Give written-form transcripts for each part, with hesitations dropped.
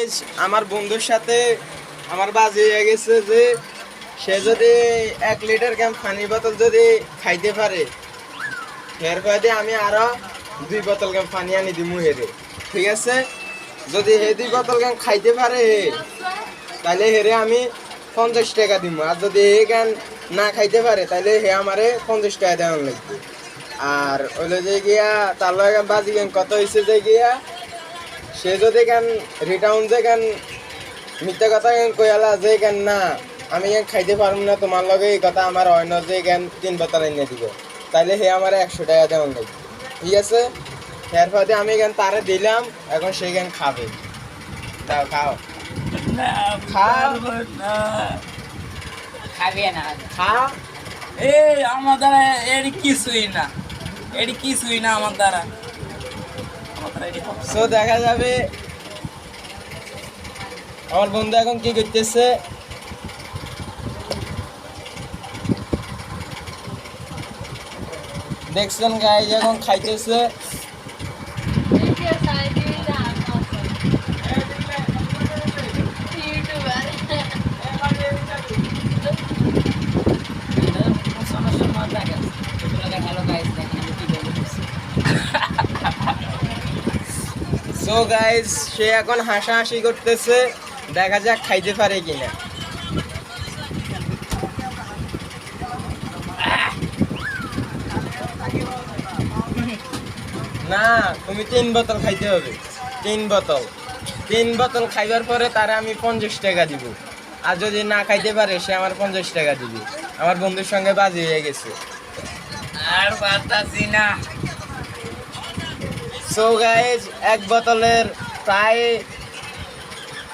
Guys আমার বন্ধুর সাথে আমার বাজি হয়ে গেছে যে সে যদি 1 লিটার ক্যাম পানির বোতল যদি খাইতে পারে এর বাদে আমি আরো 2 বোতল ক্যাম পানি আনি দিমু হেরে। ঠিক আছে, যদি হে 2 বোতল ক্যাম খাইতে পারে তাহলে হেরে আমি 50 টাকা দিব, আর যদি হে ক্যান না খাইতে পারে তাহলে হে আমারে 50 টাকা দেওয়ার লাগবে। আর ওইলে যে গিয়া তার লগে বাজি ক্যান কত হয়েছে যে গিয়া সে যদি কেন রিটাউন যে কেন মিথ্যা কথা কেন কইয়ালা যে কেন না আমি কেন খাইতে পারব না তোমার লগে এই কথা আমার হয় না যে কেন 3 বোতল এনে দিব, তাইলে হে আমার 100 টাকা দেওয়ার লাগবে। ঠিক আছে, এর ফাঁদে আমি কেন তারে দিলাম, এখন সে কেন খাবে। দাও খাও, খাও খাবে না। খা। এই আমার দ্বারা এর কিছুই না, এর কিছুই না আমার দ্বারা। সো দেখা যাবে আমার বন্ধু এখন কি করতেছে। দেখছেন গাইজ এখন খাইতেছে। সো গাইজ সে এখন হাসাহাসি করতেছে, দেখা যাক খাইতে পারে কিনা। না, তুমি 3 বোতল খাইতে হবে। 3 বোতল খাইবার পরে তারা আমি 50 টাকা দিব, আর যদি না খাইতে পারে সে আমার 50 টাকা দিবে। আমার বন্ধুর সঙ্গে বাজি হয়ে গেছে। আর পারতাছি না। সো গাইজ 1 বোতলের প্রায়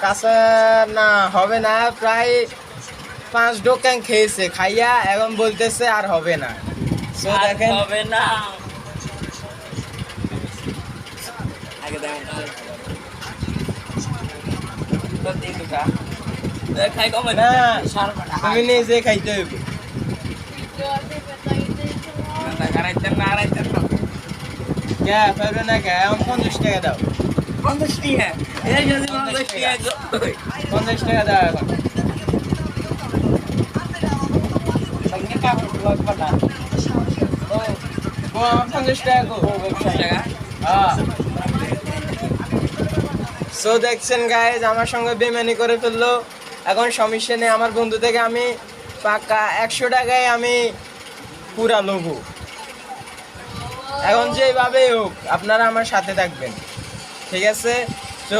কাঁচা না হবে না, প্রায় 5 ডোকান খেয়েছে, খাইয়া এখন বলতেছে আর হবে না। সো আর দেখেন হবে না। আগে দেখেন তো দিদুকা খাই কমে না, সারবাটা তুমি নিজে খাইতে হইব। না করাইতেন না আড়াইতেন না কে পারবে না কে? এখন 50 টাকা দাও। 50 টাকা এই যদি 50 টাকা 50 টাকা দাও এখন। সঙ্গে কাপড় ব্লক পাটা ও আমার 50 টাকা গো। 50 টাকা হ্যাঁ। সো দেখছেন গাইজ আমার সঙ্গে বেমানি করে ফেললো। এখন সমস্যা নেই, আমার বন্ধু থেকে আমি পাক্কা 100 টাকায় আমি পুরা লবো। এখন যেভাবে হোক আপনারা আমার সাথে থাকবেন। ঠিক আছে, তো